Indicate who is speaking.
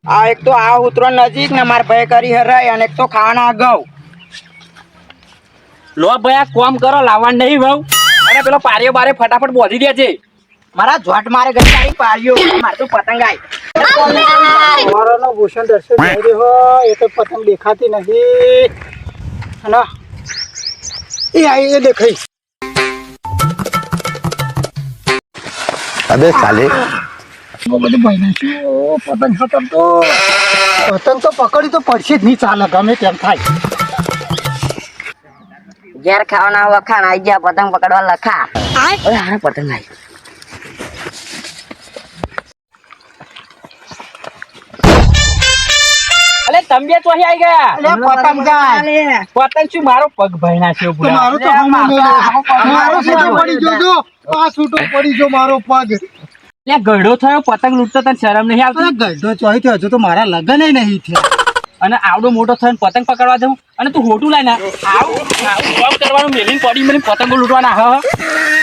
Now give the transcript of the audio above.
Speaker 1: આ એક તો આ ઉતરો નજીક ને માર ભાઈ કરી હરાય અને એક તો ખાવાના ગઉ
Speaker 2: લો ભાઈ આ કોમ કરો લાવવા નહીં ભાવ અને પેલો પારિયો બારે ફટાફટ બોધી દે છે
Speaker 1: મારા જોટ મારે ગઈ પાડ્યો માર તો પતંગ આઈ
Speaker 3: મારાનો ભૂષણ દર્શન થઈ રહ્યો એ તો પતંગ દેખાતી નથી અને એ આઈ એ દેખાઈ
Speaker 4: અબે સાલે
Speaker 3: બધું ભાઈ નાખ્યું પતંગ ખતમ તો પતંગ તો પકડી તો પડશે જ નહીં ચાલે ગમે તેમ થાય
Speaker 5: ઘેર ખાવાના વખાણ આઈ ગયા પતંગ પકડવા લખા ઓય હારે પતંગ આઈ
Speaker 2: અલે તમે તો અહીં આવી ગયા
Speaker 3: અલે પતંગ જાય
Speaker 2: પતંગ શું મારો પગ ભયના છે
Speaker 3: તો મારો તો હમો મારો છૂટો પડી ગયો જો આ છૂટો પડી ગયો મારો પગ
Speaker 2: લે ગઢો થયો પતંગ લૂટતો તને શરમ નહીં આવતી
Speaker 3: અરે ગઢો ચોઈ થયો હજુ તો મારા લગન નહીં થયા
Speaker 2: અને આવડો મોટો થઈને પતંગ પકડવા દઉં અને તું હોટું લાય ને આવું કામ કરવાનું મેલીને પડી મને પતંગો લૂંટવાના હ